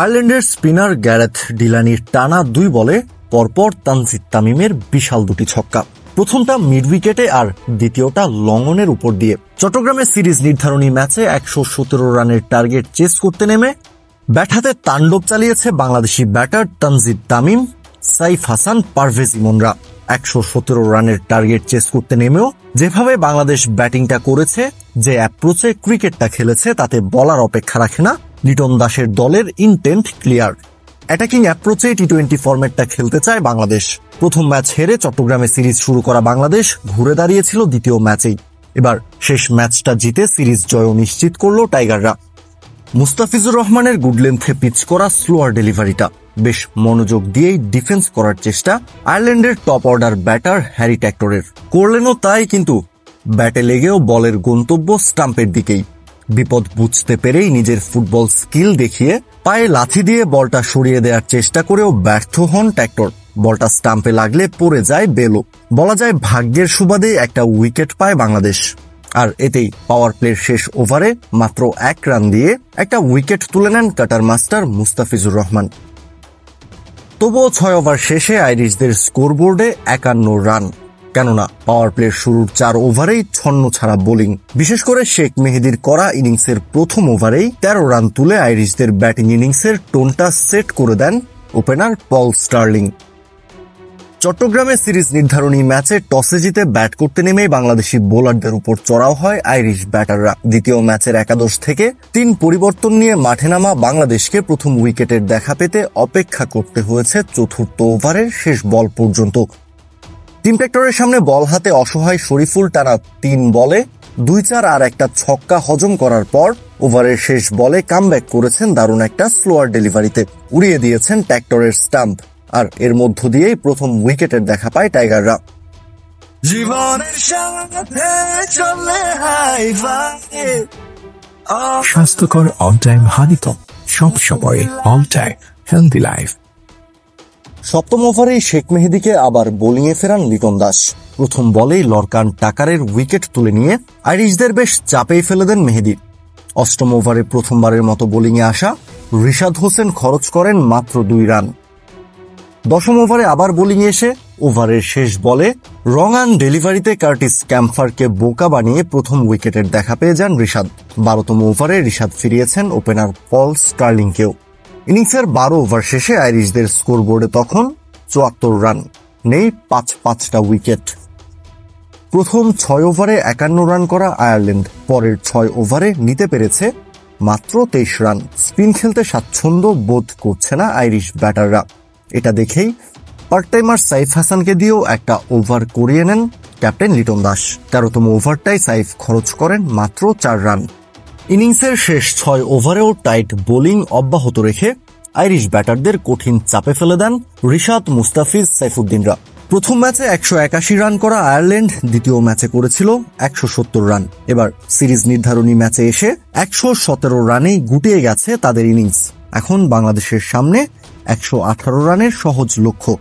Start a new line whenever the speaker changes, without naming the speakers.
আয়ারল্যান্ডের spinner Gareth ডিলানির টানা 2 বলে পরপর তানজিদ তামিমের বিশাল 2টি ছক্কা। প্রথমটা মিড উইকেটে আর দ্বিতীয়টা লঙ্গনের উপর দিয়ে। চট্টগ্রামের সিরিজ নির্ধারণী ম্যাচে 117 রানের টার্গেট চেস করতে নেমে ব্যাট হাতে তাণ্ডব চালিয়েছে বাংলাদেশি ব্যাটার তানজিদ তামিম, সাইফ হাসান, পারভেজ ইমনরা। 117 রানের টার্গেট চেস করতে নেমেও যেভাবে বাংলাদেশ ব্যাটিংটা করেছে, যে অ্যাপ্রোচে ক্রিকেটটা খেলেছে, তাতে বলার অপেক্ষা রাখে না। লিটন দাসের দলের ইনটেন্ট ক্লিয়ার। অ্যাটাকিং অ্যাপ্রোচে টি-20 ফরম্যাটটা খেলতে চায় বাংলাদেশ। প্রথম ম্যাচ হেরে চট্টগ্রামে সিরিজ শুরু করা বাংলাদেশ ঘুরে দাঁড়িয়েছিল দ্বিতীয় ম্যাচেই। এবার শেষ ম্যাচটা জিতে সিরিজ জয় নিশ্চিত করল টাইগাররা। মুস্তাফিজুর রহমানের গুড লেন্থে পিচ করা স্লোয়ার ডেলিভারিটা বেশ মনোযোগ দিয়েই ডিফেন্স করার চেষ্টা আয়ারল্যান্ডের টপ অর্ডার ব্যাটার হ্যারি ট্যাক্টরের। করলেনও তাই, কিন্তু ব্যাটে লেগেও বলের গন্তব্য স্টাম্পের দিকেই। বিপদ বুঝতে পেরেই নিজের ফুটবল স্কিল দেখিয়ে পায়ে লাথি দিয়ে বলটা সরিয়ে দেওয়ার চেষ্টা করেও ব্যর্থ হন ট্যাক্টর। বলটা স্টাম্পে লাগলে পড়ে যায় বেলো। বলা যায় ভাগ্যের সুবাদে একটা উইকেট পায় বাংলাদেশ। আর এতেই পাওয়ার প্লের শেষ ওভারে মাত্র 1 রান দিয়ে একটা উইকেট তুলে নেন কাটার মাস্টার মুস্তাফিজুর রহমান। তবুও 6 ওভার শেষে আইরিশদের স্কোরবোর্ডে 51 রান। কেননা পাওয়ার প্লের শুরুর 4 ওভারেই ছন্ন ছাড়া বোলিং। বিশেষ করে শেখ মেহেদীর করা ইনিংসের প্রথম ওভারেই 13 রান তুলে আইরিশদের ব্যাটিং ইনিংসের টোনটা সেট করে দেন ওপেনার পল স্টার্লিং। চট্টগ্রামে সিরিজ নির্ধারণী ম্যাচে টসে জিতে ব্যাট করতে নেমেই বাংলাদেশি বোলারদের উপর চড়াও হয় আইরিশ ব্যাটাররা। দ্বিতীয় ম্যাচের একাদশ থেকে 3 পরিবর্তন নিয়ে মাঠে নামা বাংলাদেশকে প্রথম উইকেটের দেখা পেতে অপেক্ষা করতে হয়েছে চতুর্থ ওভারের শেষ বল পর্যন্ত। টিম ট্র্যাক্টরের সামনে বল হাতে অসহায় শরীফুল টানা 3 বলে 2-4 আর একটা ছক্কা হজম করার পর ওভারের শেষ বলে কামব্যাক করেছেন দারুণ একটা স্লোয়ার ডেলিভারিতে। উড়িয়ে দিয়েছেন ট্র্যাক্টরের স্টাম্প। আর এর মধ্য দিয়েই প্রথম উইকেটের দেখা পায় টাইগাররা। জীবনের সাথে চলে
স্বাস্থ্যকর অল টাইম হানিকম, সব সময় অল টাইম হেলদি লাইফ।
সপ্তম ওভারেই শেখ মেহেদীকে আবার বোলিংয়ে ফেরান লিটন দাস। প্রথম বলেই লরকান টাকারের উইকেট তুলে নিয়ে আইরিশদের বেশ চাপেই ফেলে দেন মেহেদী। অষ্টম ওভারে প্রথমবারের মতো বোলিংয়ে আসা রিশাদ হোসেন খরচ করেন মাত্র 2 রান। দশম ওভারে আবার বোলিংয়ে এসে ওভারের শেষ বলে রং অন ডেলিভারিতে কার্টিস ক্যাম্পারকে বোকা বানিয়ে প্রথম উইকেটের দেখা পেয়ে যান রিশাদ। 12তম ওভারে রিশাদ ফিরিয়েছেন ওপেনার পল স্টার্লিংকেও। ইনিংসের 12 ওভার শেষে আইরিশদের স্কোরবোর্ডে তখন 74 রান, নেই 5-5টা উইকেট। প্রথম 6 ওভারে 51 রান করা আয়ারল্যান্ড পরের 6 ওভারে নিতে পেরেছে মাত্র 23 রান। স্পিন খেলতে স্বাচ্ছন্দ্য বোধ করছে না আইরিশ ব্যাটাররা। এটা দেখেই পার্ট টাইমার সাইফ হাসানকে দিয়েও একটা ওভার করিয়ে নেন ক্যাপ্টেন লিটন দাস। 13তম ওভারটাই সাইফ খরচ করেন মাত্র 4 রান। ইনিংসের শেষ 6 ওভারেও টাইট বোলিং অব্যাহত রেখে আইরিশ ব্যাটারদের কঠিন চাপে ফেলে দেন রিশাদ, মুস্তাফিজ, সাইফুদ্দিনরা। প্রথম ম্যাচে 181 রান করা আয়ারল্যান্ড দ্বিতীয় ম্যাচে করেছিল 170 রান। এবার সিরিজ নির্ধারণী ম্যাচে এসে 117 রানেই গুটিয়ে গেছে তাদের ইনিংস। এখন বাংলাদেশের সামনে 118 রানের সহজ লক্ষ্য।